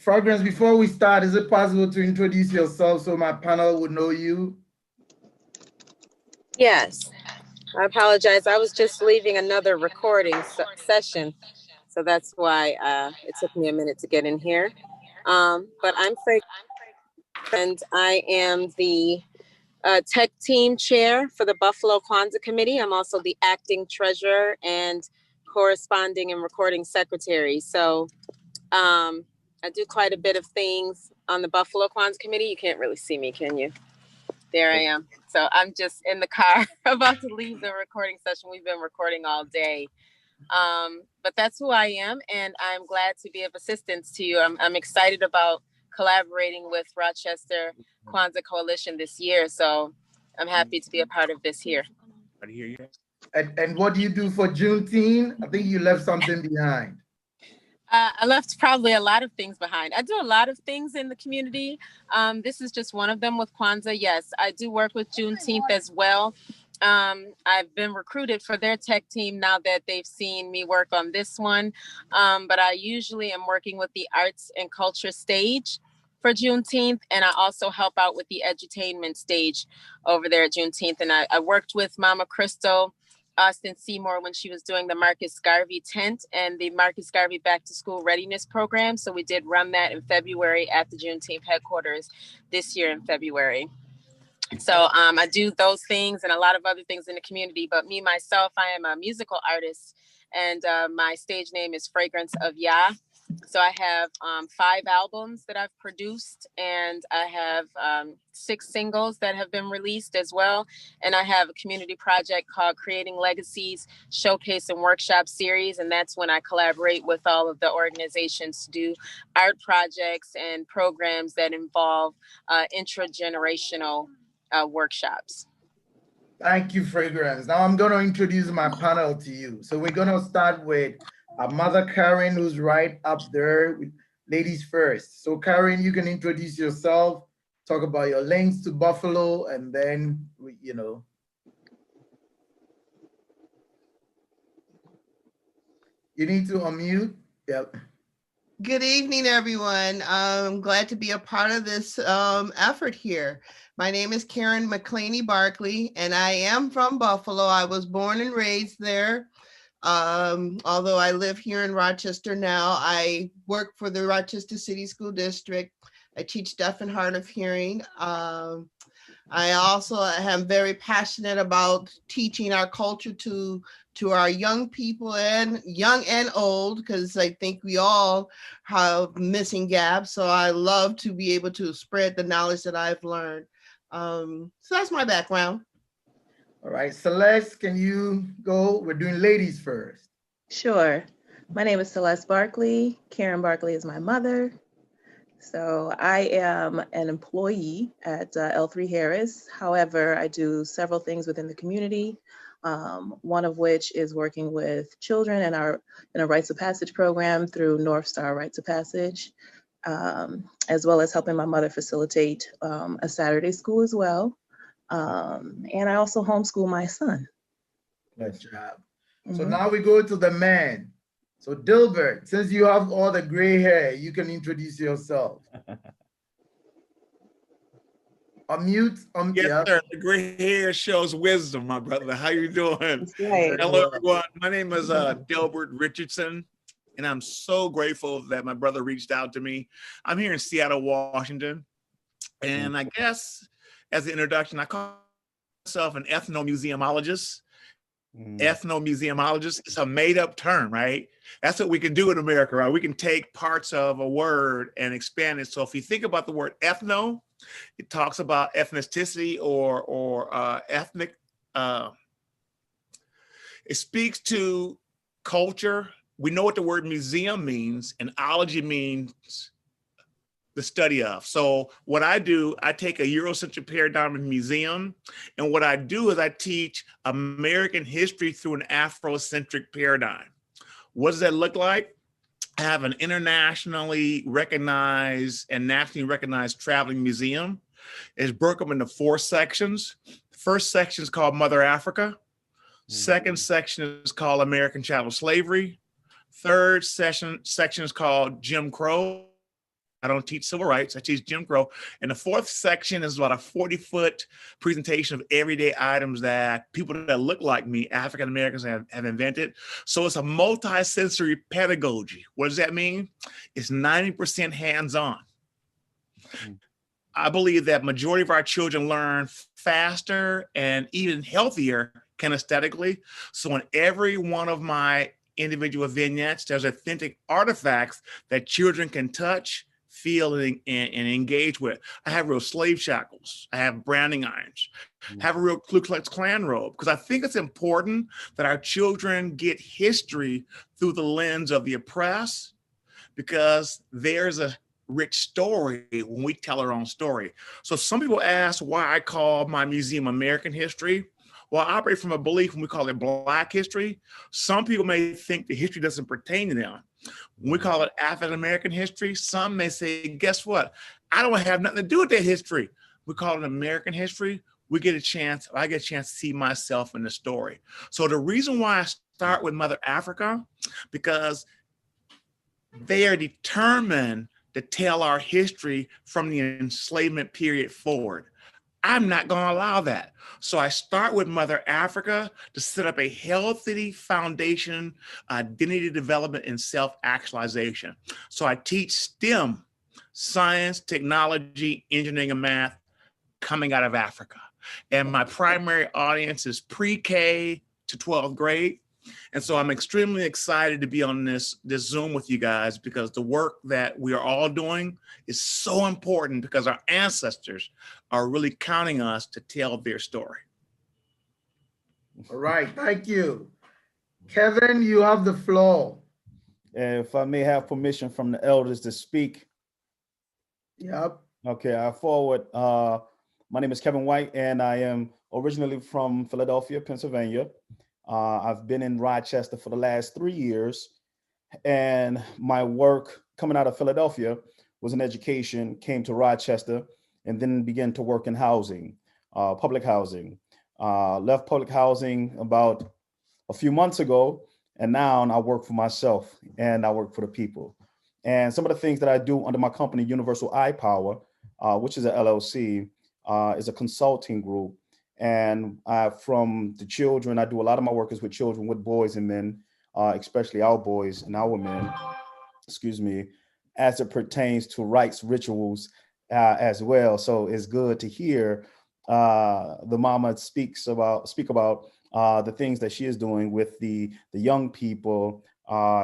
Fragrance, before we start, is it possible to introduce yourself so my panel would know you? Yes, I apologize. I was just leaving another recording session, so that's why it took me a minute to get in here. But I'm Fragrance, and I am the tech team chair for the Buffalo Kwanzaa Committee. I'm also the acting treasurer and corresponding and recording secretary. So I do quite a bit of things on the Buffalo Kwanzaa Committee. You can't really see me, can you? There I am. So I'm just in the car about to leave the recording session. We've been recording all day. But that's who I am, and I'm glad to be of assistance to you. I'm excited about collaborating with Rochester Kwanzaa Coalition this year. So I'm happy to be a part of this here. I hear you. And what do you do for Juneteenth? I think you left something behind. I left probably a lot of things behind. I do a lot of things in the community. This is just one of them with Kwanzaa. Yes, I do work with Juneteenth as well. I've been recruited for their tech team now that they've seen me work on this one. But I usually am working with the arts and culture stage for Juneteenth. And I also help out with the edutainment stage over there at Juneteenth. And I worked with Mama Crystal Austin Seymour when she was doing the Marcus Garvey tent and the Marcus Garvey Back to School Readiness Program. So we did run that in February at the Juneteenth headquarters this year in February. So I do those things and a lot of other things in the community. But me, myself, I am a musical artist and my stage name is Fragrance of Yah. So I have 5 albums that I've produced and I have 6 singles that have been released as well. And I have a community project called Creating Legacies Showcase and Workshop Series. And that's when I collaborate with all of the organizations to do art projects and programs that involve intragenerational workshops. Thank you, Fragrance. Now I'm going to introduce my panel to you. So we're going to start with our mother, Karen, who's right up there with ladies first. So Karen, you can introduce yourself, talk about your links to Buffalo, and then, you need to unmute. Yep. Good evening, everyone. I'm glad to be a part of this effort here. My name is Karen Mcleaney Barkley, and I am from Buffalo. I was born and raised there. Although I live here in Rochester now, I work for the Rochester City School District. I teach deaf and hard of hearing. I also am very passionate about teaching our culture to our young people, and young and old, because I think we all have missing gaps. So I love to be able to spread the knowledge that I've learned. So that's my background. All right, Celeste, can you go? We're doing ladies first. Sure. My name is Celeste Barkley. Karen Barkley is my mother. So I am an employee at L3 Harris. However, I do several things within the community, one of which is working with children in a Rites of Passage program through North Star Rites of Passage, as well as helping my mother facilitate a Saturday school as well. And I also homeschool my son. Good job. So now we go to the man. So Dilbert, since you have all the gray hair, you can introduce yourself. Unmute. Yes, Yeah. sir. The gray hair shows wisdom, my brother. How you doing? Right. Hello, everyone. My name is Dilbert Richardson, and I'm so grateful that my brother reached out to me. I'm here in Seattle, Washington, and I guess as an introduction, I call myself an ethnomuseumologist. Ethnomuseumologist is a made-up term, right? That's what we can do in America, right? We can take parts of a word and expand it. So if you think about the word ethno, it talks about ethnicity or ethnic. It speaks to culture. We know what the word museum means, and ology means the study of. So what I do, I take a Eurocentric paradigm of museum, and what I do is I teach American history through an Afrocentric paradigm. What does that look like? I have an internationally recognized and nationally recognized traveling museum. It's broken up into 4 sections. The first section is called Mother Africa. Second section is called American Chattel Slavery. Third section is called Jim Crow. I don't teach civil rights. I teach Jim Crow. And the fourth section is about a 40-foot presentation of everyday items that people that look like me, African Americans, have invented. So it's a multi-sensory pedagogy. What does that mean? It's 90% hands-on. I believe that majority of our children learn faster and even healthier kinesthetically. So in every one of my individual vignettes, there's authentic artifacts that children can touch, feel, and engage with. I have real slave shackles. I have branding irons. I have a real Ku Klux Klan robe, because I think it's important that our children get history through the lens of the oppressed, because there's a rich story when we tell our own story. So some people ask why I call my museum American history. Well, I operate from a belief when we call it Black history. Some people may think the history doesn't pertain to them. When we call it African American history, some may say, guess what? I don't have nothing to do with that history. We call it American history. I get a chance to see myself in the story. So the reason why I start with Mother Africa, because they are determined to tell our history from the enslavement period forward. I'm not going to allow that. So I start with Mother Africa to set up a healthy foundation, identity development, and self-actualization. So I teach STEM, science, technology, engineering, and math, coming out of Africa. And my primary audience is pre-K to 12th grade. And so I'm extremely excited to be on this Zoom with you guys, because the work that we are all doing is so important, because our ancestors are really counting us to tell their story. All right, thank you. Kevin, you have the floor. If I may have permission from the elders to speak. Yep. Okay, I forward. My name is Kevin White, and I am originally from Philadelphia, Pennsylvania. I've been in Rochester for the last 3 years, and my work coming out of Philadelphia was in education, came to Rochester, and then began to work in housing, public housing. Left public housing about a few months ago, and now I work for myself and I work for the people. And some of the things that I do under my company, Universal Eye Power, which is an LLC, is a consulting group. And from the children, I do a lot of my work is with children, with boys and men, especially our boys and our men, as it pertains to rites, rituals as well. So it's good to hear the mama speak about the things that she is doing with the young people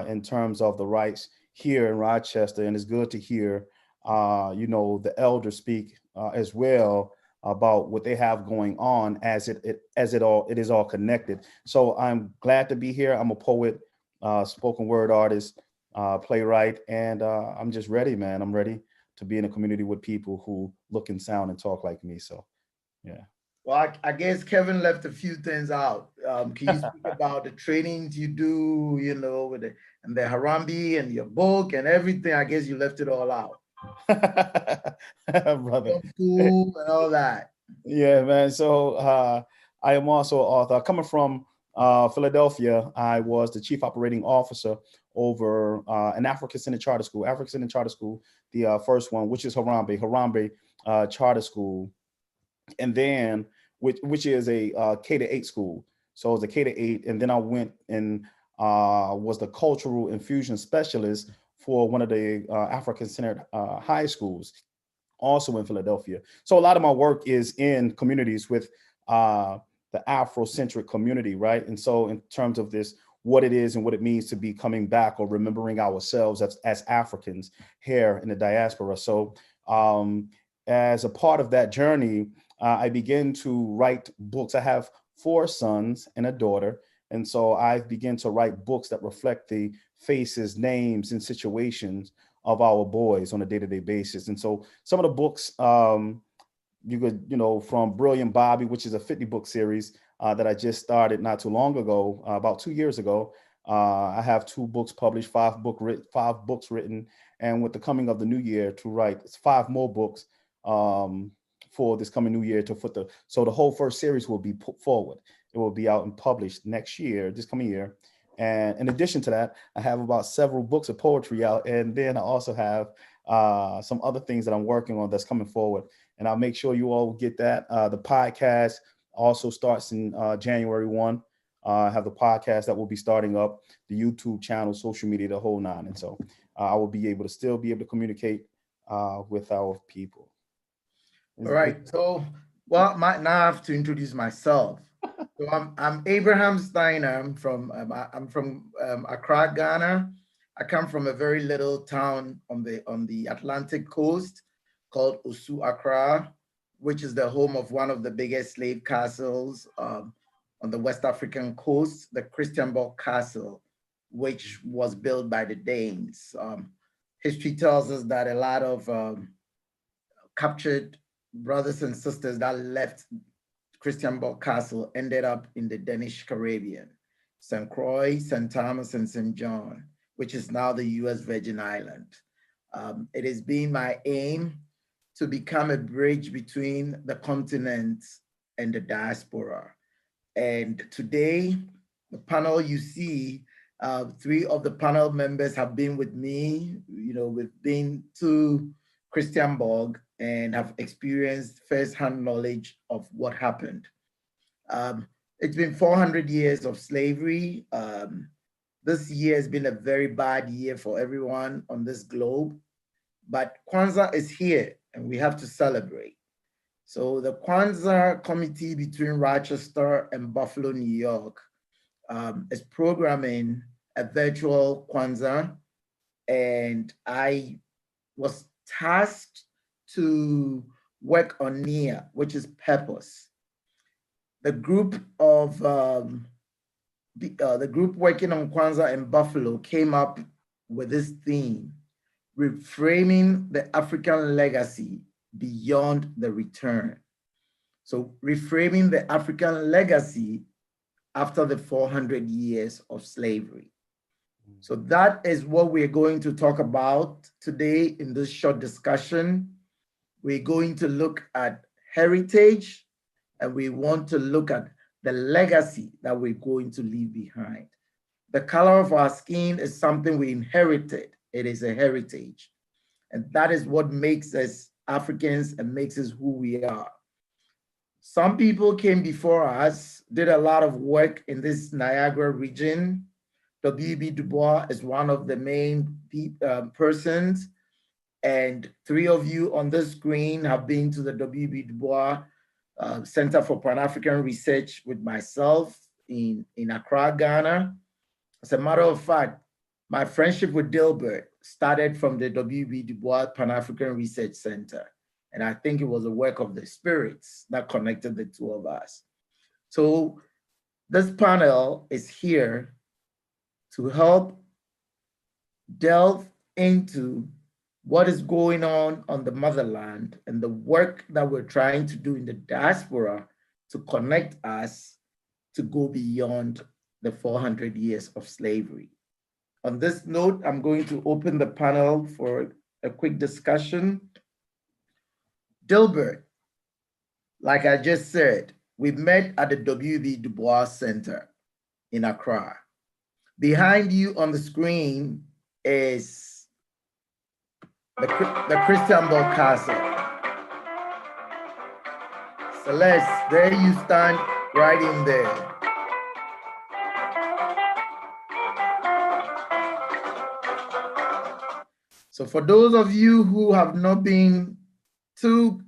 in terms of the rights here in Rochester. And it's good to hear, the elders speak as well about what they have going on, as it is all connected. So I'm glad to be here. I'm a poet, spoken word artist, playwright, and I'm just ready, man. I'm ready to be in a community with people who look and sound and talk like me. So, yeah. Well, I guess Kevin left a few things out. Can you speak about the trainings you do, with the Harambe and your book and everything? I guess you left it all out. Brother. School and all that. Yeah, man. So I am also an author. Coming from Philadelphia, I was the chief operating officer over an African-centered charter school, the first one, which is Harambe Charter School, and then which is a K-8 school. So it's a K-8, and then I went and was the cultural infusion specialist for one of the African-centered high schools, also in Philadelphia. So a lot of my work is in communities with the Afrocentric community, right? And so in terms of this, what it is and what it means to be coming back or remembering ourselves as Africans here in the diaspora. So as a part of that journey, I began to write books. I have 4 sons and a daughter. And so I began to write books that reflect the faces, names, and situations of our boys on a day-to-day basis. And so some of the books, you could, from Brilliant Bobby, which is a 50-book series that I just started not too long ago, about 2 years ago. I have 2 books published, 5 books written, and with the coming of the new year to write 5 more books for this coming new year so the whole first series will be put forward. It will be out and published this coming year. And in addition to that, I have about several books of poetry out. And then I also have some other things that I'm working on that's coming forward. And I'll make sure you all get that. The podcast also starts in January 1. I have the podcast that will be starting up, the YouTube channel, social media, the whole nine. And so I will be able to still be able to communicate with our people. All right. So, well, now I have to introduce myself. So I'm Abraham Steiner. I'm from Accra, Ghana. I come from a very little town on the Atlantic coast called Osu Accra, which is the home of one of the biggest slave castles on the West African coast, the Christiansborg Castle, which was built by the Danes. History tells us that a lot of captured brothers and sisters that left Christiansborg Castle ended up in the Danish Caribbean, St. Croix, St. Thomas, and St. John, which is now the US Virgin Island. It has been my aim to become a bridge between the continent and the diaspora. And today, the panel you see, 3 of the panel members have been with me. We've been to Christiansborg and have experienced firsthand knowledge of what happened. It's been 400 years of slavery. This year has been a very bad year for everyone on this globe, but Kwanzaa is here and we have to celebrate. So the Kwanzaa committee between Rochester and Buffalo, New York is programming a virtual Kwanzaa, and I was tasked to work on NIA, which is purpose. The group working on Kwanzaa in Buffalo came up with this theme: reframing the African legacy beyond the return. So reframing the African legacy after the 400 years of slavery. So that is what we're going to talk about today in this short discussion. We're going to look at heritage, and we want to look at the legacy that we're going to leave behind. The color of our skin is something we inherited. It is a heritage. And that is what makes us Africans and makes us who we are. Some people came before us, did a lot of work in this Niagara region. W.B. Du Bois is one of the main persons. And 3 of you on this screen have been to the W.B. Du Bois Center for Pan-African Research with myself in Accra, Ghana. As a matter of fact, my friendship with Dilbert started from the W.B. Du Bois Pan-African Research Center. And I think it was a work of the spirits that connected the 2 of us. So this panel is here to help delve into what is going on the motherland and the work that we're trying to do in the diaspora to connect us to go beyond the 400 years of slavery. On this note, I'm going to open the panel for a quick discussion. Dilbert, like I just said, we met at the W.B. Du Bois Center in Accra. Behind you on the screen is the Christiansborg Castle. Celeste, there you stand right in there. So for those of you who have not been to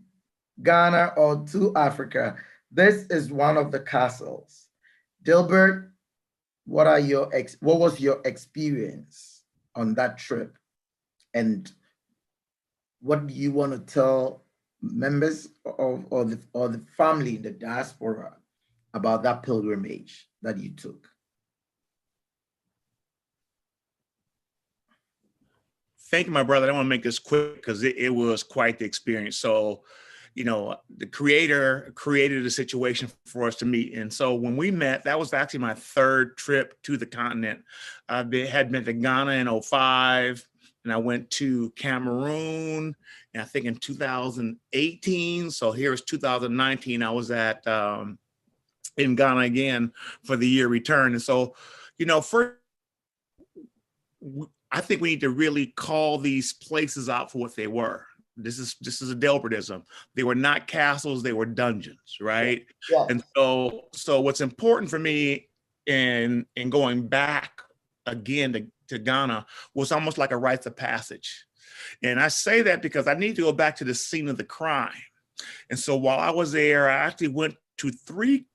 Ghana or to Africa, this is one of the castles. Dilbert, what was your experience on that trip? And what do you want to tell members or the family in the diaspora about that pilgrimage that you took? Thank you, my brother. I want to make this quick because it was quite the experience. So, the creator created a situation for us to meet. And so when we met, that was actually my 3rd trip to the continent. I had been to Ghana in 2005, and I went to Cameroon, and I think in 2018. So here's 2019. I was in Ghana again for the year return. And so, first, I think we need to really call these places out for what they were. This is a Delbertism. They were not castles, they were dungeons, right? Yeah. And so what's important for me in going back again to Ghana was almost like a rites of passage. And I say that because I need to go back to the scene of the crime. And so while I was there, I actually went to three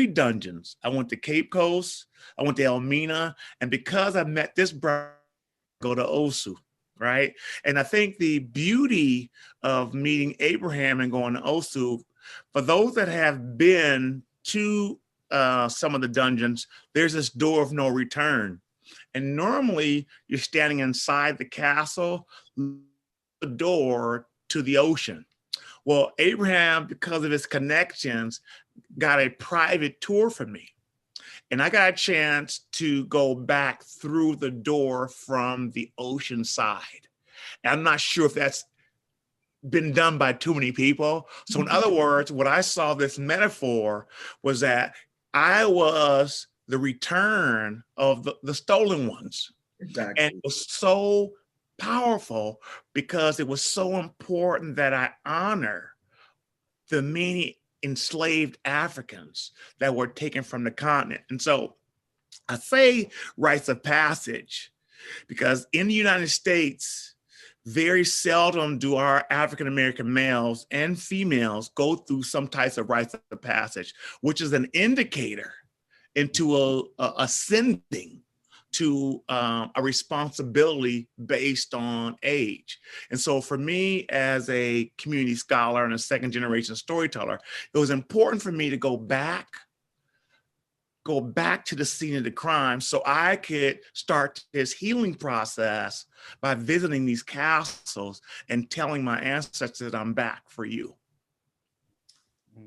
dungeons. I went to Cape Coast, I went to Elmina, and because I met this brother, go to Osu, right? And I think the beauty of meeting Abraham and going to Osu, for those that have been to some of the dungeons, there's this door of no return. And normally you're standing inside the castle, the door to the ocean. Well, Abraham, because of his connections, got a private tour for me. And I got a chance to go back through the door from the ocean side. And I'm not sure if that's been done by too many people. So in other words, what I saw this metaphor was that I was the return of the stolen ones. Exactly. And it was so powerful because it was so important that I honor the many enslaved Africans that were taken from the continent. And so I say rites of passage because in the United States, very seldom do our African-American males and females go through some types of rites of passage, which is an indicator into ascending to a responsibility based on age. And so for me as a community scholar and a second generation storyteller, it was important for me to go back to the scene of the crime so I could start this healing process by visiting these castles and telling my ancestors that I'm back for you.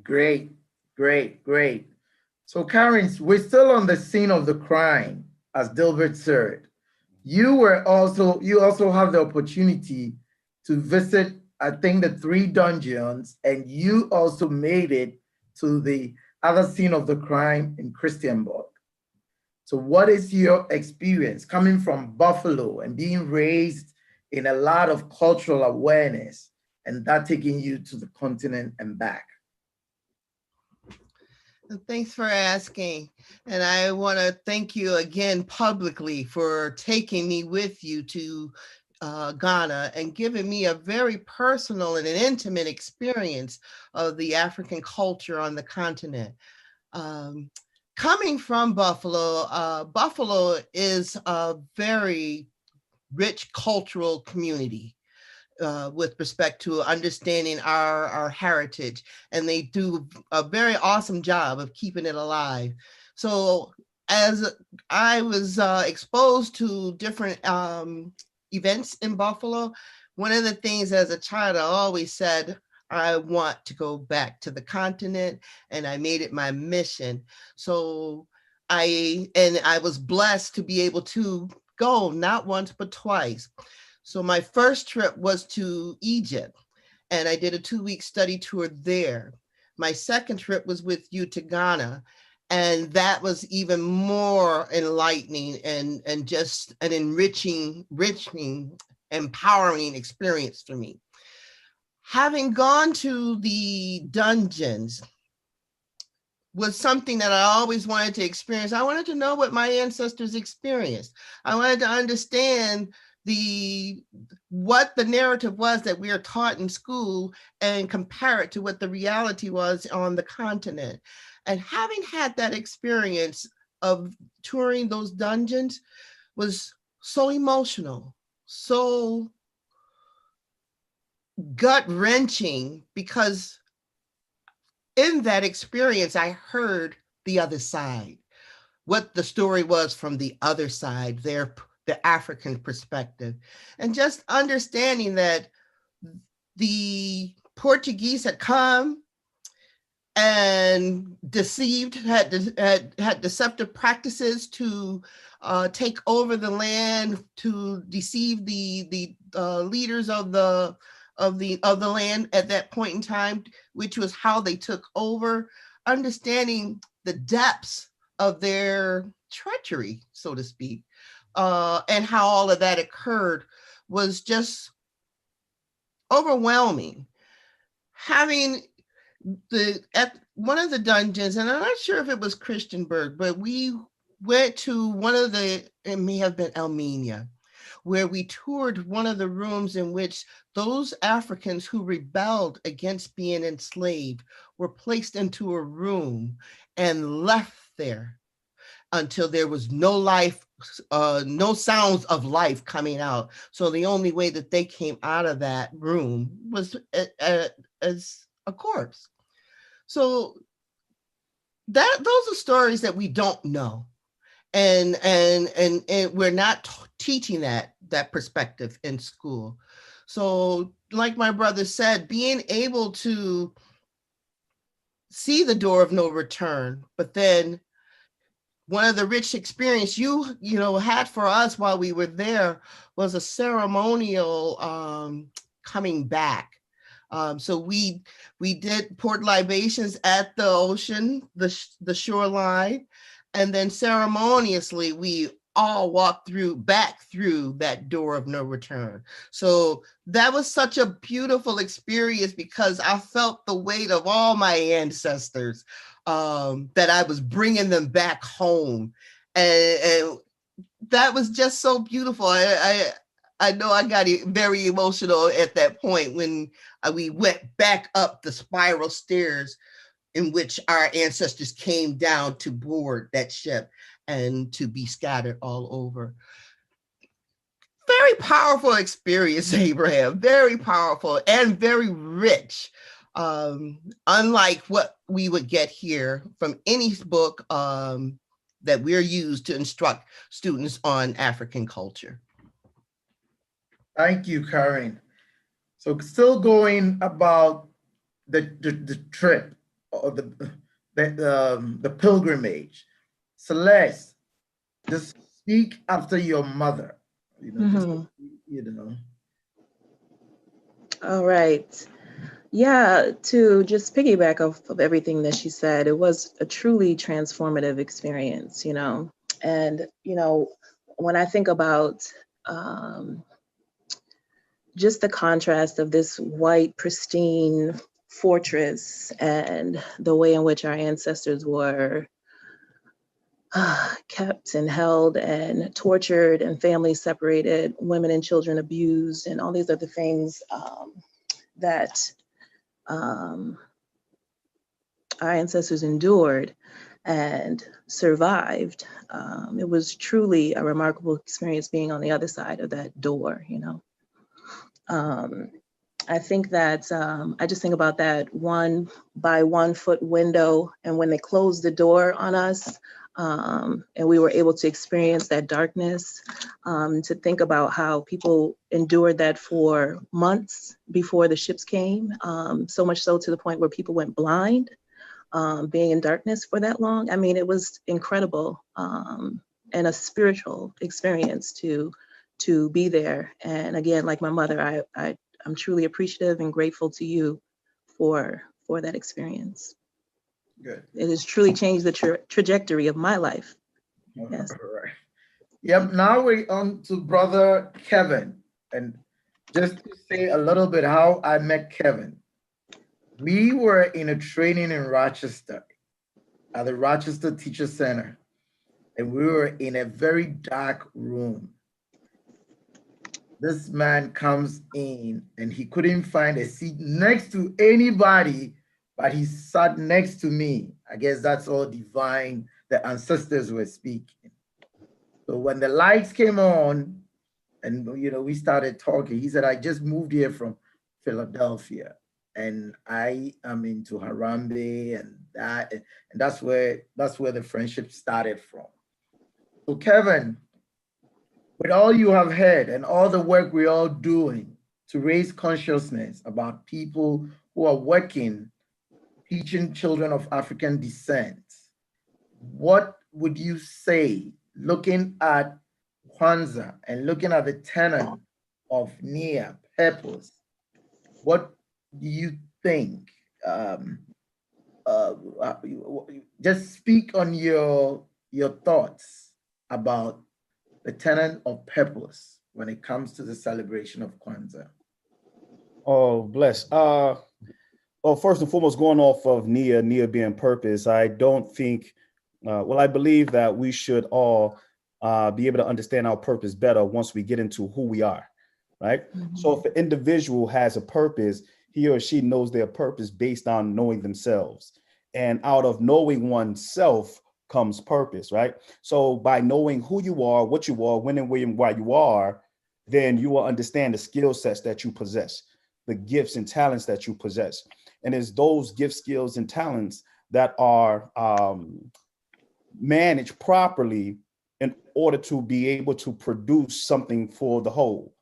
Great, great, great. So Karen, we're still on the scene of the crime, as Dilbert said. You also have the opportunity to visit, I think, the 3 dungeons, and you also made it to the other scene of the crime in Christianburg. So what is your experience coming from Buffalo and being raised in a lot of cultural awareness and that taking you to the continent and back? Thanks for asking. And I want to thank you again publicly for taking me with you to Ghana and giving me a very personal and an intimate experience of the African culture on the continent. Coming from Buffalo, Buffalo is a very rich cultural community. With respect to understanding our heritage, and they do a very awesome job of keeping it alive. So as I was exposed to different events in Buffalo, one of the things as a child I always said, I want to go back to the continent, and I made it my mission. So I was blessed to be able to go not once but twice. So my first trip was to Egypt, and I did a 2-week study tour there. My second trip was with you to Ghana, and that was even more enlightening and just an enriching, empowering experience for me. Having gone to the dungeons was something that I always wanted to experience. I wanted to know what my ancestors experienced. I wanted to understand what the narrative was that we are taught in school and compare it to what the reality was on the continent. And having had that experience of touring those dungeons was so emotional, so gut-wrenching, because in that experience, I heard the other side, what the story was from the other side, the African perspective, and just understanding that the Portuguese had come and had deceptive practices to take over the land, to deceive the leaders of the land at that point in time, which was how they took over. Understanding the depths of their treachery, so to speak, and how all of that occurred was just overwhelming. Having at one of the dungeons, and I'm not sure if it was Christiansburg, but we went to one of it may have been Armenia, where we toured one of the rooms in which those Africans who rebelled against being enslaved were placed into a room and left there until there was no life, no sounds of life coming out. So the only way that they came out of that room was as a corpse. So those are stories that we don't know. And we're not teaching that perspective in school. So like my brother said, being able to see the door of no return, but then one of the rich experience you had for us while we were there was a ceremonial coming back. So we did poured libations at the ocean, the shoreline, and then ceremoniously we all walked back through that door of no return. So that was such a beautiful experience because I felt the weight of all my ancestors, that I was bringing them back home. And that was just so beautiful. I know I got very emotional at that point when we went back up the spiral stairs in which our ancestors came down to board that ship and to be scattered all over. Very powerful experience, Abraham, very powerful and very rich. Unlike what we would get here from any book that we're used to instruct students on African culture. Thank you, Karen. So still going about the trip or the pilgrimage. Celeste, just speak after your mother. All right. Yeah, to just piggyback off of everything that she said, it was a truly transformative experience, And, when I think about just the contrast of this white, pristine fortress and the way in which our ancestors were kept and held and tortured and families separated, women and children abused, and all these other things that our ancestors endured and survived. It was truly a remarkable experience being on the other side of that door, I think that I just think about that 1 by 1 foot window, and when they closed the door on us, and we were able to experience that darkness, to think about how people endured that for months before the ships came, so much so to the point where people went blind, being in darkness for that long. I mean, it was incredible, and a spiritual experience to be there. And again, like my mother, I'm truly appreciative and grateful to you for that experience. Good. It has truly changed the trajectory of my life. Yes. All right. Yep. Now we're on to Brother Kevin. And just to say a little bit how I met Kevin. We were in a training in Rochester at the Rochester Teacher Center. And we were in a very dark room. This man comes in and he couldn't find a seat next to anybody, but he sat next to me. I guess that's all divine. The ancestors were speaking. So when the lights came on and we started talking, he said, I just moved here from Philadelphia and I am into Harambe and that's where the friendship started from. So Kevin, with all you have heard and all the work we're all doing to raise consciousness about people who are working, teaching children of African descent, what would you say, looking at Kwanzaa and looking at the tenet of Nia, purpose, what do you think? Just speak on your thoughts about the tenet of purpose when it comes to the celebration of Kwanzaa? Oh, bless. Well, first and foremost, going off of Nia being purpose, I don't think, I believe that we should all be able to understand our purpose better once we get into who we are, right? So if an individual has a purpose, he or she knows their purpose based on knowing themselves. And out of knowing oneself comes purpose, right? So by knowing who you are, what you are, when and where and why you are, then you will understand the skill sets that you possess, the gifts and talents that you possess. And it's those gifts, skills, and talents that are managed properly in order to be able to produce something for the whole.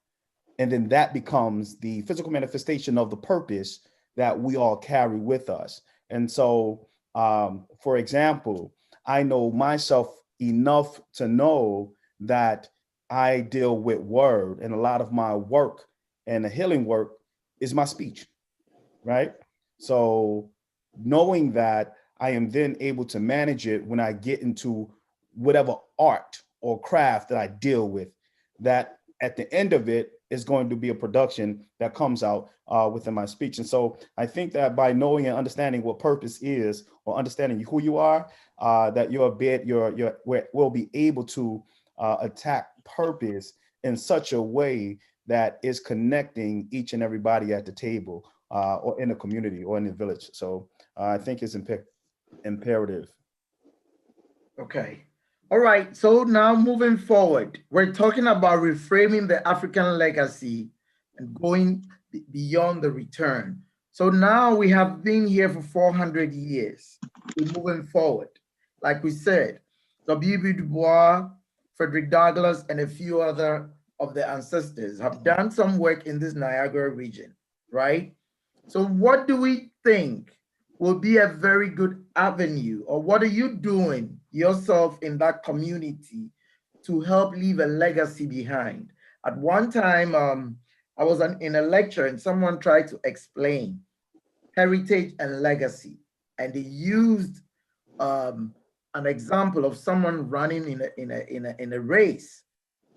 And then that becomes the physical manifestation of the purpose that we all carry with us. And so, for example, I know myself enough to know that I deal with word, and a lot of my work and the healing work is my speech, right? So knowing that, I am then able to manage it when I get into whatever art or craft that I deal with, that at the end of it is going to be a production that comes out within my speech. And so I think that by knowing and understanding what purpose is, or understanding who you are, that will be able to attack purpose in such a way that is connecting each and everybody at the table, or in the community or in the village. So I think it's imperative. Okay. All right. So now moving forward, we're talking about reframing the African legacy and going beyond the return. So now we have been here for 400 years. We're moving forward. Like we said, W.B. Du Bois, Frederick Douglass, and a few other of the ancestors have done some work in this Niagara region, right? So what do we think will be a very good avenue, or what are you doing yourself in that community to help leave a legacy behind? At one time, I was in a lecture and someone tried to explain heritage and legacy, and they used an example of someone running in a race.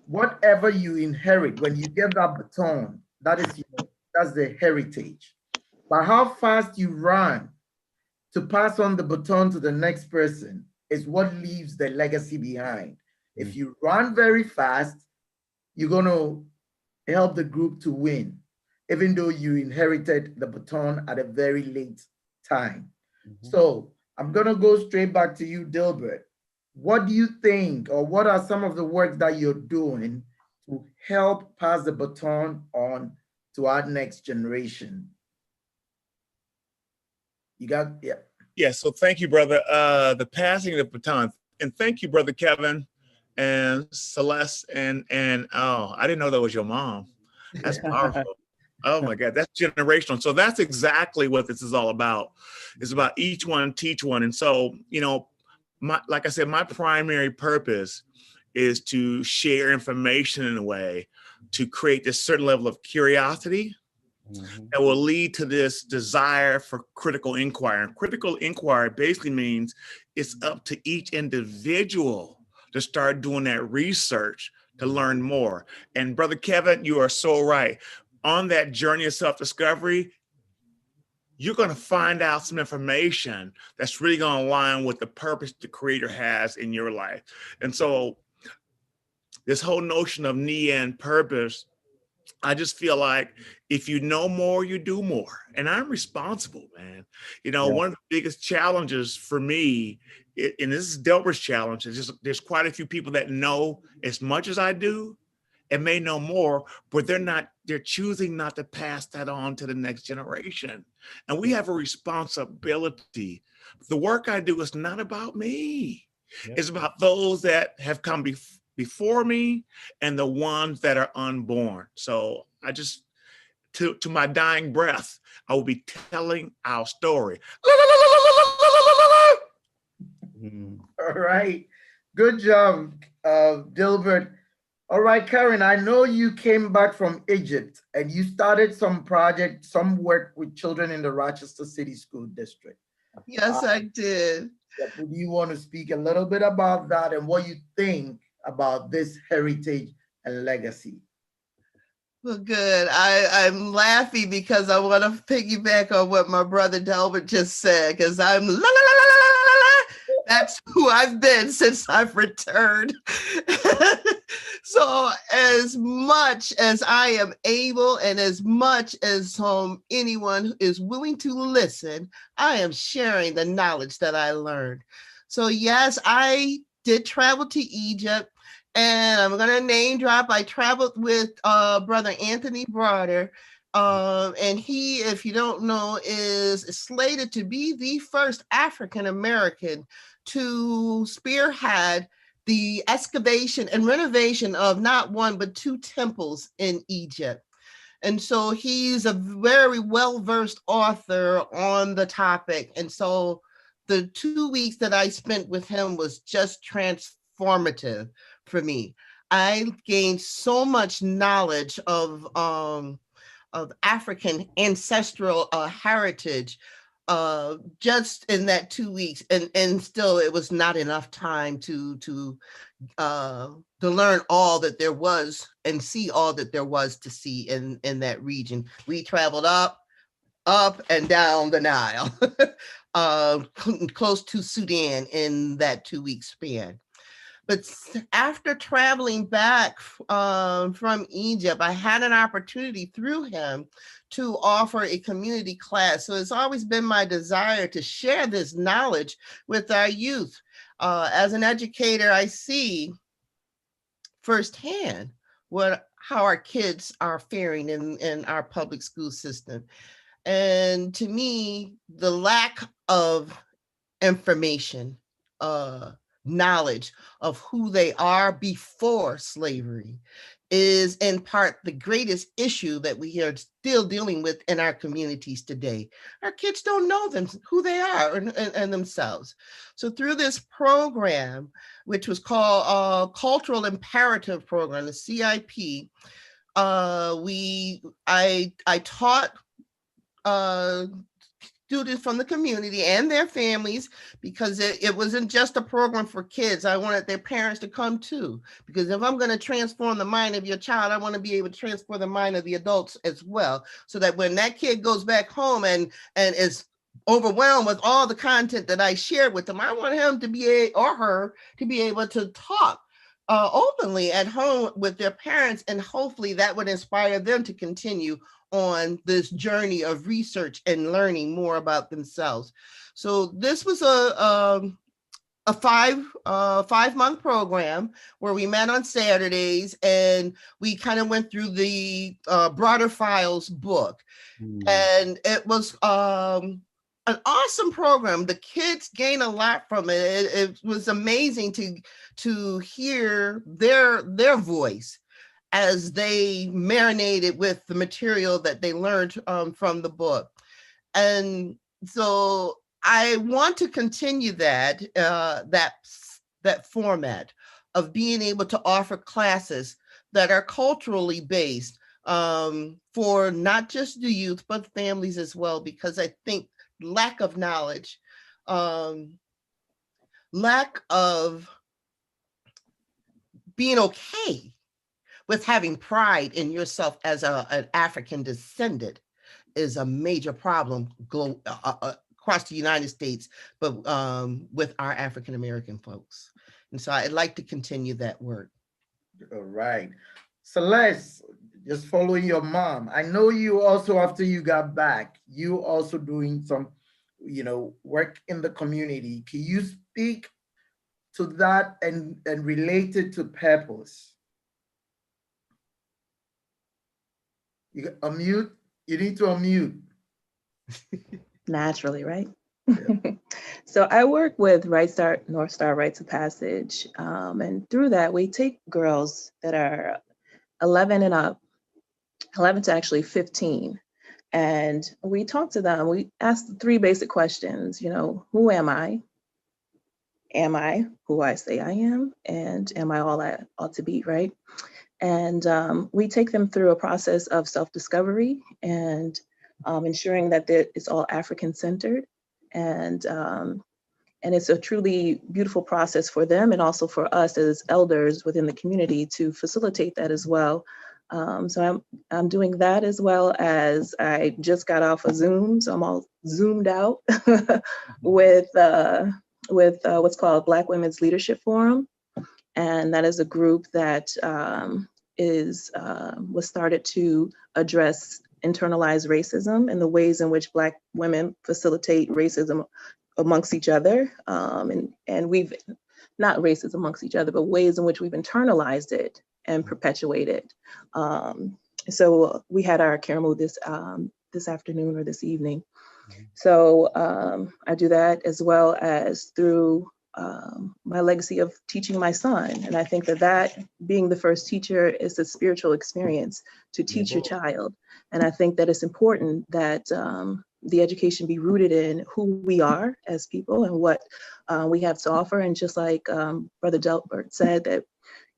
Whatever you inherit when you get that baton, that's the heritage. But how fast you run to pass on the baton to the next person is what leaves the legacy behind. If you run very fast, you're going to help the group to win, even though you inherited the baton at a very late time. So I'm going to go straight back to you, Dilbert. What do you think, or what are some of the work that you're doing to help pass the baton on to our next generation? You got, yeah. Yeah, so thank you, brother. The passing of the baton. And thank you, brother Kevin and Celeste. And oh, I didn't know that was your mom. That's powerful. Oh my God, that's generational. So that's exactly what this is all about. It's about each one teach one. And so, like I said, my primary purpose is to share information in a way to create this certain level of curiosity that will lead to this desire for critical inquiry. And critical inquiry basically means it's up to each individual to start doing that research to learn more. And brother Kevin, you are so right. On that journey of self-discovery, you're going to find out some information that's really going to align with the purpose the Creator has in your life. And so this whole notion of need and purpose, I just feel like if you know more, you do more. And I'm responsible, man. One of the biggest challenges for me, and this is Delbert's challenge, is just there's quite a few people that know as much as I do and may know more, but they're choosing not to pass that on to the next generation. And we have a responsibility. The work I do is not about me. Yep. It's about those that have come before me and the ones that are unborn. So I just, to my dying breath, I will be telling our story. All right. Good job, Dilbert. All right, Karen, I know you came back from Egypt and you started some project, some work with children in the Rochester City School District. Yes, I did. Do you want to speak a little bit about that and what you think about this heritage and legacy? Well, good. I'm laughing because I want to piggyback on what my brother Delbert just said, because I'm la la la la la la la la. That's who I've been since I've returned. So as much as I am able and as much as anyone is willing to listen, I am sharing the knowledge that I learned. So yes, I did travel to Egypt. And I'm going to name drop. I traveled with Brother Anthony Broader. And he, if you don't know, is slated to be the first African-American to spearhead the excavation and renovation of not one, but 2 temples in Egypt. And so he's a very well-versed author on the topic. And so the 2 weeks that I spent with him was just transformative for me. I gained so much knowledge of African ancestral heritage just in that 2 weeks, and still it was not enough time to learn all that there was and see all that there was to see in that region. We traveled up and down the Nile, close to Sudan in that 2-week span. But after traveling back from Egypt, I had an opportunity through him to offer a community class. So it's always been my desire to share this knowledge with our youth. As an educator, I see firsthand how our kids are faring in our public school system. And to me, the lack of information, knowledge of who they are before slavery is in part the greatest issue that we are still dealing with in our communities today. Our kids don't know who they are and themselves. So through this program, which was called Cultural Imperative Program, the CIP, I taught students from the community and their families, because it wasn't just a program for kids. I wanted their parents to come too, because if I'm going to transform the mind of your child, I want to be able to transform the mind of the adults as well, so that when that kid goes back home and is overwhelmed with all the content that I shared with them, I want him to be or her to be able to talk openly at home with their parents, and hopefully that would inspire them to continue on this journey of research and learning more about themselves. So this was a 5-month program where we met on Saturdays, and we kind of went through the Broader Files book. And it was an awesome program. The kids gained a lot from it. It was amazing to hear their voice as they marinated with the material that they learned from the book. And so I want to continue that format of being able to offer classes that are culturally based for not just the youth, but families as well, because I think lack of knowledge, lack of being okay with having pride in yourself as an African descendant is a major problem across the United States, but with our African-American folks. And so I'd like to continue that work. All right. Celeste, just following your mom, I know you also, after you got back, you also doing some, work in the community. Can you speak to that and relate it to purpose? You unmute. You need to unmute. Naturally, right? Yeah. So I work with North Star Rites of Passage. And through that, we take girls that are 11 and up, 11 to actually 15. And we talk to them. We ask the 3 basic questions, who am I? Am I who I say I am? And am I all I ought to be, right? And we take them through a process of self-discovery and ensuring that it's all African-centered. And And it's a truly beautiful process for them and also for us as elders within the community to facilitate that as well. So I'm doing that, as well as I just got off of Zoom, so I'm all zoomed out with what's called Black Women's Leadership Forum, and that is a group that was started to address internalized racism and the ways in which Black women facilitate racism amongst each other, and we've not racism amongst each other, but ways in which we've internalized it and perpetuate it. So we had our Karamu this afternoon or this evening. So I do that, as well as through my legacy of teaching my son. And I think that being the first teacher is a spiritual experience to teach your child. And I think that it's important that the education be rooted in who we are as people and what we have to offer. And just like Brother Delbert said, that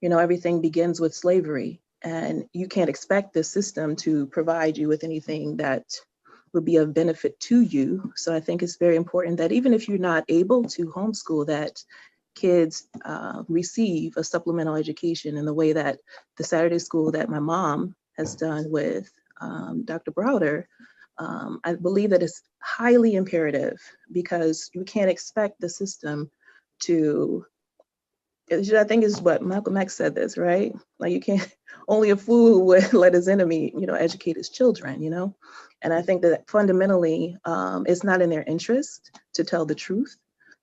everything begins with slavery, and you can't expect the system to provide you with anything that would be of benefit to you. So I think it's very important that even if you're not able to homeschool, that kids receive a supplemental education in the way that the Saturday school that my mom has done with Dr. Browder. I believe that it's highly imperative, because you can't expect the system to, I think is what Malcolm X said this, right? Like, you can't, only a fool would let his enemy, educate his children, And I think that fundamentally, it's not in their interest to tell the truth.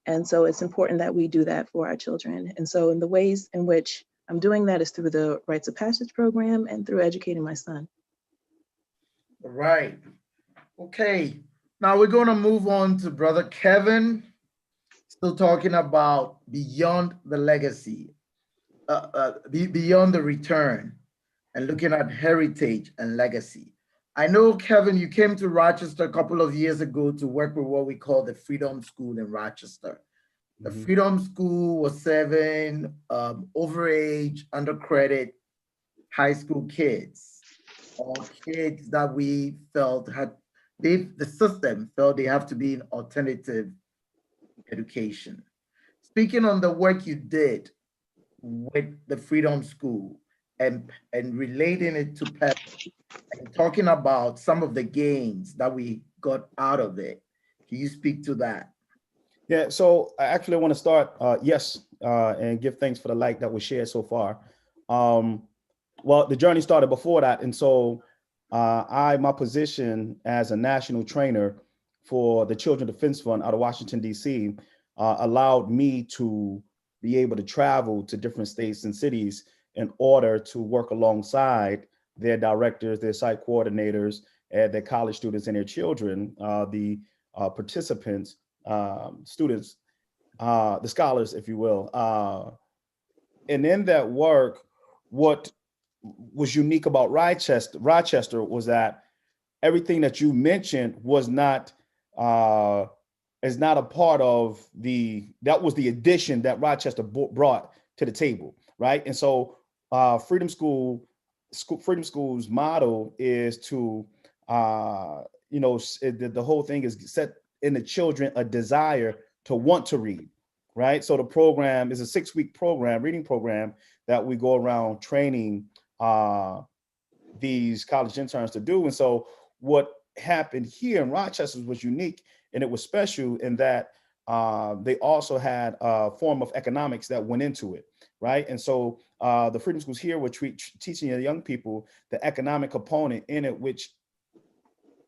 And so it's important that we do that for our children. And so in the ways in which I'm doing that is through the Rites of Passage program and through educating my son. All right. Okay. Now we're going to move on to Brother Kevin. Still talking about beyond the legacy, beyond the return, and looking at heritage and legacy. I know, Kevin, you came to Rochester a couple of years ago to work with what we call the Freedom School in Rochester. The Freedom School was serving overage, undercredit high school kids, or kids that we felt the system felt they have to be in alternative education. Speaking on the work you did with the Freedom School and relating it to PEP and talking about some of the gains that we got out of it, can you speak to that? Yeah, so I actually want to start, and give thanks for the like that was shared so far. Well, the journey started before that. And so my position as a national trainer for the Children's Defense Fund out of Washington, D.C., allowed me to be able to travel to different states and cities in order to work alongside their directors, their site coordinators, and their college students and their children, the participants, students, the scholars, if you will. And in that work, what was unique about Rochester was that everything that you mentioned was not is not a part of that was the addition that Rochester brought to the table, right? And so Freedom School's motto is to the whole thing is set in the children a desire to want to read, right? So the program is a 6-week program, reading program, that we go around training these college interns to do. And so what happened here in Rochester was unique, and it was special in that they also had a form of economics that went into it, right? And so the Freedom Schools here were teaching the young people the economic component in it, which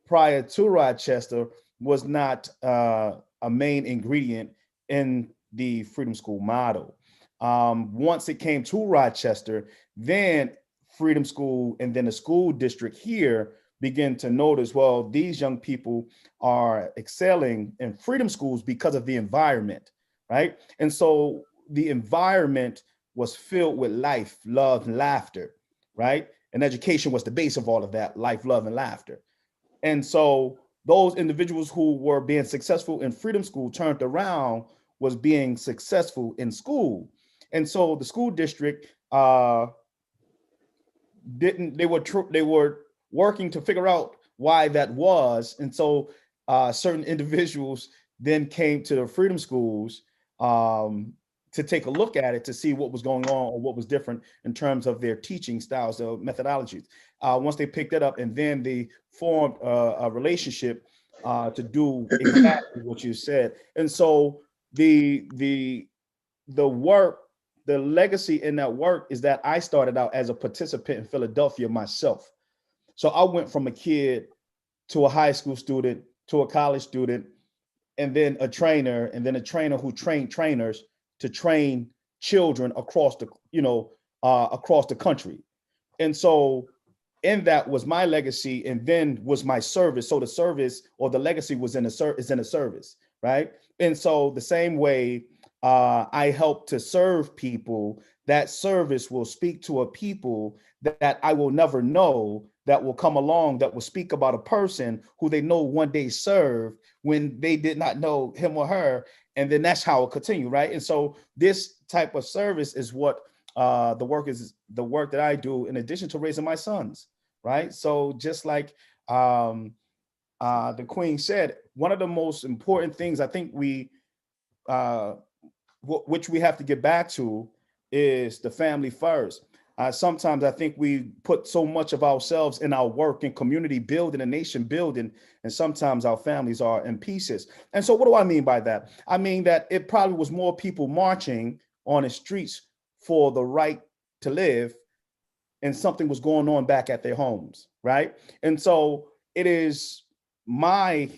prior to Rochester was not a main ingredient in the Freedom School model. Once it came to Rochester, then Freedom School and then the school district here begin to notice, well, these young people are excelling in Freedom Schools because of the environment, right? And so the environment was filled with life, love, and laughter, right? And education was the base of all of that, life, love, and laughter. And so those individuals who were being successful in Freedom School turned around was being successful in school. And so the school district they were working to figure out why that was. And so certain individuals then came to the freedom schools to take a look at it to see what was going on or what was different in terms of their teaching styles, their methodologies. Once they picked it up, and then they formed a relationship to do exactly what you said. And so the work, the legacy in that work is that I started out as a participant in Philadelphia myself. So I went from a kid to a high school student to a college student, and then a trainer, and then a trainer who trained trainers to train children across the, across the country. And so in that was my legacy, and then was my service. So the service or the legacy was in a service, right? And so the same way I help to serve people, that service will speak to a people that I will never know, that will come along, that will speak about a person who they know one day served when they did not know him or her. And then that's how it continue, right? And so this type of service is what the work that I do in addition to raising my sons, right? So just like the Queen said, one of the most important things I think which we have to get back to is the family first. Sometimes I think we put so much of ourselves in our work and community building and nation building, and sometimes our families are in pieces. And so what do I mean by that? I mean that it probably was more people marching on the streets for the right to live, and something was going on back at their homes, right? And so it is my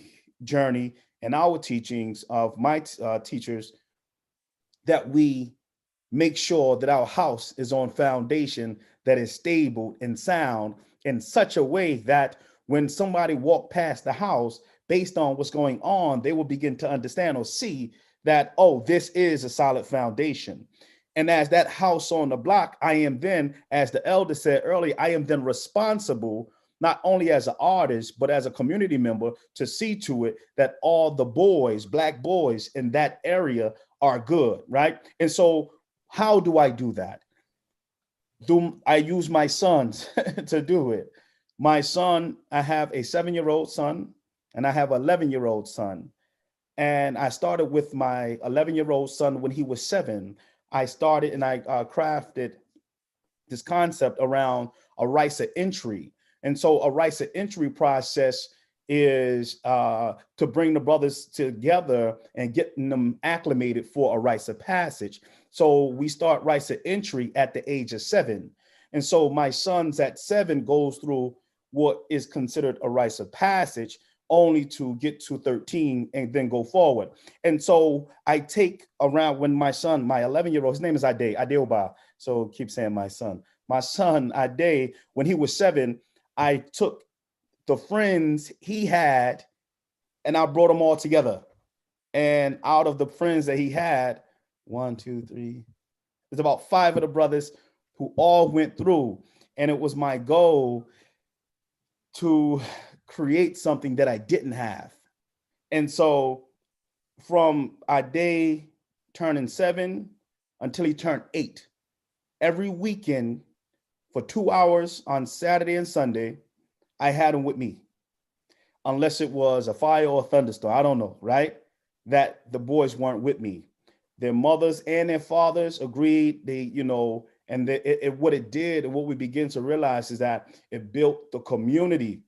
journey and our teachings of my teachers that we make sure that our house is on foundation that is stable and sound in such a way that when somebody walk past the house, based on what's going on, they will begin to understand or see that, oh, this is a solid foundation. And as that house on the block, I am then, as the elder said earlier, I am then responsible, not only as an artist, but as a community member, to see to it that all the boys, Black boys in that area are good, right? And so how do I do that? I use my sons to do it. My son, I have a 7-year-old son, and I have an 11-year-old son. And I started with my 11-year-old son when he was 7. I started and I crafted this concept around a rites of entry. And so a rites of entry process is to bring the brothers together and getting them acclimated for a rites of passage. So we start rites of entry at the age of 7. And so my son's at 7 goes through what is considered a rites of passage, only to get to 13 and then go forward. And so I take around when my son, my 11-year-old, his name is Adeoba. So keep saying my son. My son, Ade, when he was 7, I took the friends he had and I brought them all together. And out of the friends that he had, 1, 2, 3, there's about 5 of the brothers who all went through. And it was my goal to create something that I didn't have. And so from Ade turning 7 until he turned 8, every weekend for 2 hours on Saturday and Sunday, I had him with me. Unless it was a fire or a thunderstorm, I don't know, right? That the boys weren't with me. Their mothers and their fathers agreed, and what it did and what we begin to realize is that it built the community,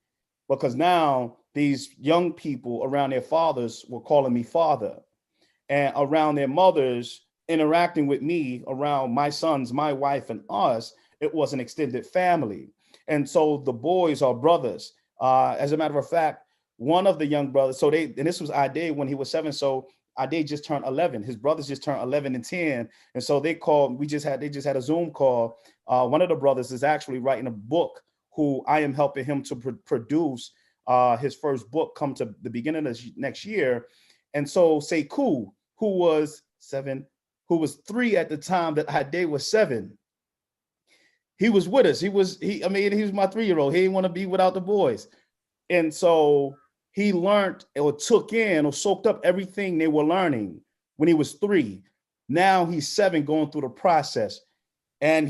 because now these young people around their fathers were calling me father, and around their mothers interacting with me, around my sons, my wife, and us, it was an extended family. And so the boys are brothers. As a matter of fact, one of the young brothers, and this was Ade when he was 7. So Ade just turned 11. His brothers just turned 11 and 10. And so they just had a Zoom call. One of the brothers is actually writing a book, who I am helping him to produce his first book come to the beginning of next year. And so Sekou, who was 7, who was 3 at the time that Ade was 7, he was with us. He was my 3-year-old. He didn't want to be without the boys. And so he learned or took in or soaked up everything they were learning when he was 3. Now he's 7 going through the process. And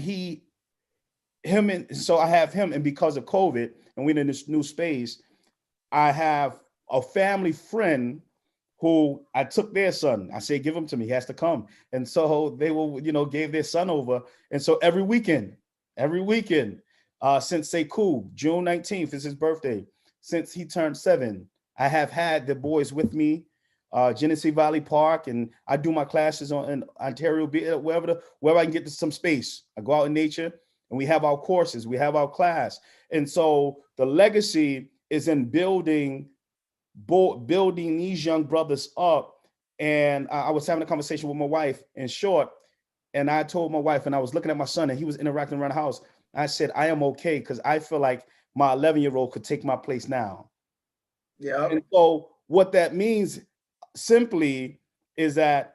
so I have him, and because of COVID and we're in this new space, I have a family friend who I took their son. I said, give him to me. He has to come. And so they will, gave their son over. And so every weekend, since Sekou, June 19th is his birthday, since he turned 7, I have had the boys with me, Genesee Valley Park, and I do my classes in Ontario, wherever I can get to some space. I go out in nature, and we have our courses, we have our class. And so the legacy is in building these young brothers up. And I was having a conversation with my wife in short, and I told my wife, and I was looking at my son, and he was interacting around the house. I said, I am okay, because I feel like my 11-year-old could take my place now. Yeah. And so what that means simply is that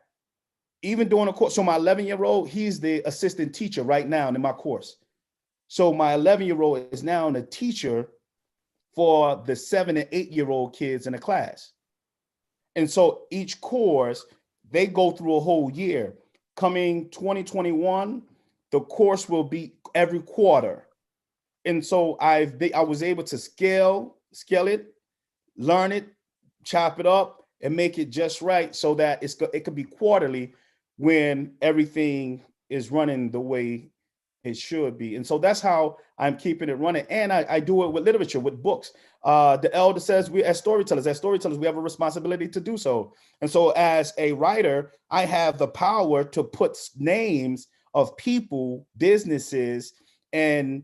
even during a course, so my 11-year-old, he's the assistant teacher right now in my course. So my 11-year-old is now the teacher for the 7 and 8-year-old kids in the class. And so each course, they go through a whole year. Coming 2021, the course will be every quarter. And so I was able to scale it, learn it, chop it up, and make it just right so that it could be quarterly when everything is running the way it should be. And so that's how I'm keeping it running. And I do it with literature, with books. The elder says we, as storytellers, we have a responsibility to do so. And so as a writer, I have the power to put names of people, businesses, and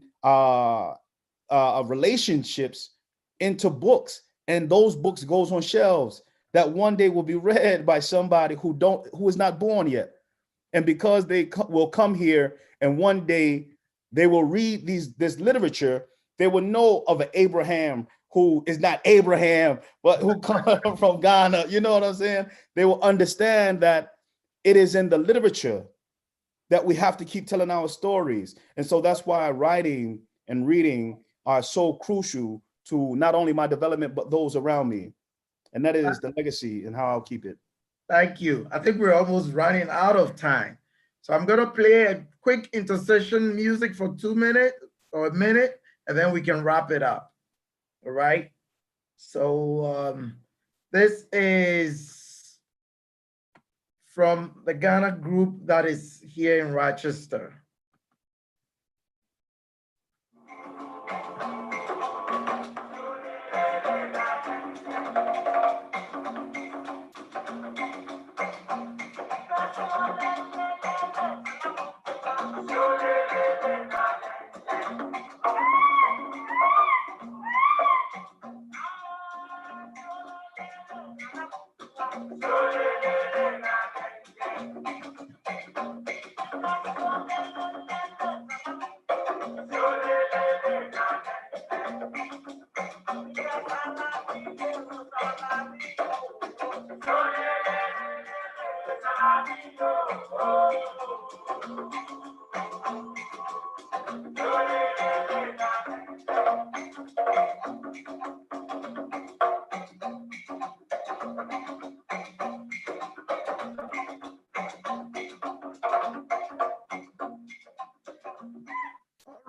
relationships into books. And those books goes on shelves that one day will be read by somebody who is not born yet. And because they will come here and one day they will read this literature, they will know of an Abraham who is not Abraham, but who comes from Ghana. You know what I'm saying? They will understand that it is in the literature that we have to keep telling our stories. And so that's why writing and reading are so crucial to not only my development, but those around me. And that is the legacy and how I'll keep it. Thank you. I think we're almost running out of time. So I'm going to play a quick intercession music for 2 minutes or a minute, and then we can wrap it up. All right. So this is from the Ghana group that is here in Rochester.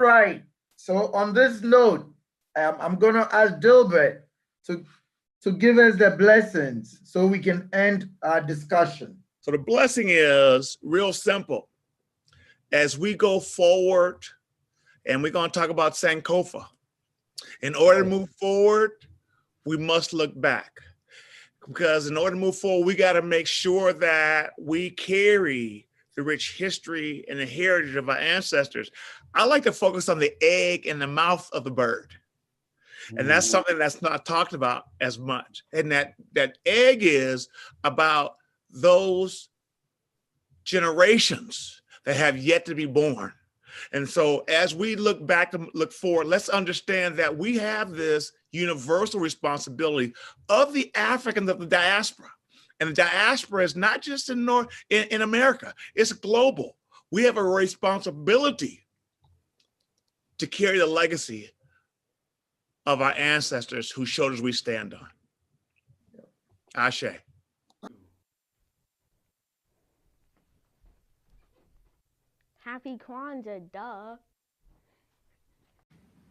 Right. So on this note, I'm going to ask Dilbert to give us the blessings so we can end our discussion. So the blessing is real simple. As we go forward, and we're going to talk about Sankofa. In order to move forward, we must look back. Because in order to move forward, we got to make sure that we carry the rich history and the heritage of our ancestors. I like to focus on the egg in the mouth of the bird. And that's something that's not talked about as much. And that egg is about those generations that have yet to be born. And so as we look back and look forward, let's understand that we have this universal responsibility of the Africans of the diaspora. And the diaspora is not just in America, it's global. We have a responsibility to carry the legacy of our ancestors whose shoulders we stand on. Ashe. Happy Kwanzaa, duh.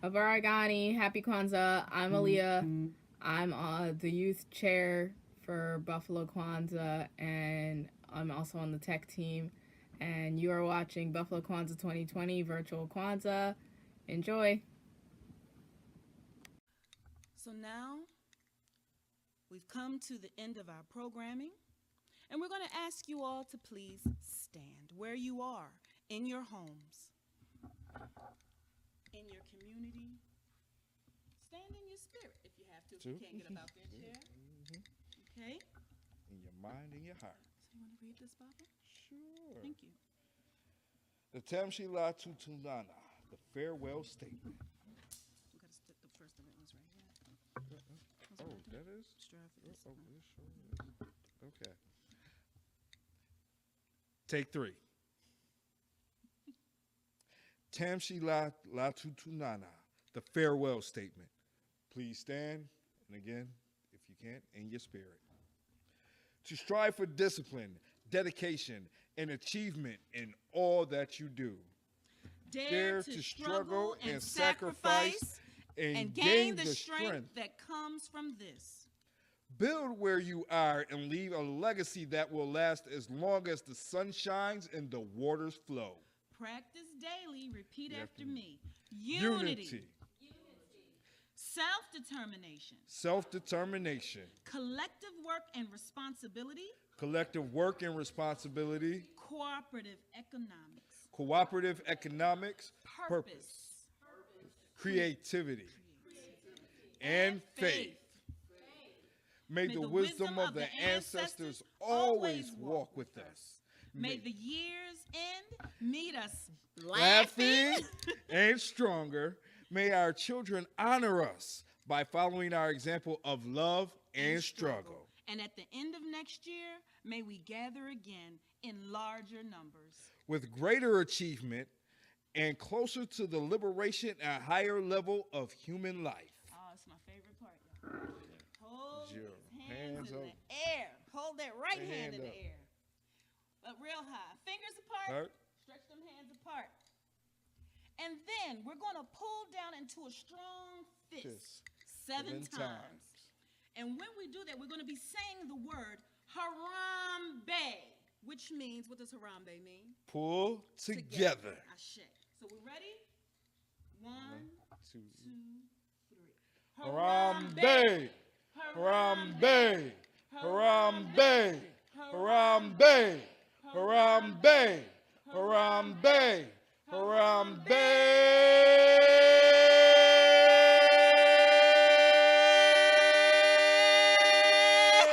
Avaragani, happy Kwanzaa. I'm Aaliyah. I'm the youth chair for Buffalo Kwanzaa, and I'm also on the tech team. And you are watching Buffalo Kwanzaa 2020 Virtual Kwanzaa. Enjoy. So now we've come to the end of our programming, and we're going to ask you all to please stand where you are in your homes, in your community. Stand in your spirit if you have to, if you can't get up out your chair. Okay? In your mind and your heart. So you want to read this, Baba? Sure. Thank you. The Tamshila Tutunana, the farewell statement. We got to split the first of it was right here. Oh, that is? Strive for this. Oh, this sure is. Okay. Take 3. Tamshila Latutunana, the farewell statement. Please stand, and again, if you can, in your spirit. To strive for discipline, dedication, and achievement in all that you do. Dare to struggle and sacrifice and gain the strength that comes from this. Build where you are and leave a legacy that will last as long as the sun shines and the waters flow. Practice daily, repeat after me. Unity. Self-determination. Self-determination. Collective work and responsibility. Collective work and responsibility. Cooperative economics. Cooperative economics. Purpose. Creativity. And faith. May the wisdom of the ancestors always walk with us. May the year's end meet us laughing and stronger. May our children honor us by following our example of love and struggle. And at the end of next year, may we gather again in larger numbers. With greater achievement and closer to the liberation and higher level of human life. Oh, it's my favorite part, y'all. Hold your hands in the air. Hold that right hand in the air. But real high. Fingers apart. Stretch them hands apart. And then we're going to pull down into a strong fist 7 times. And when we do that, we're going to be saying the word Harambe, which means, what does Harambe mean? Pull together. Ashe. So we're ready? 1, 2, 3. Harambe. Harambe. Harambe. Harambe. Harambe. Harambe. Harambe.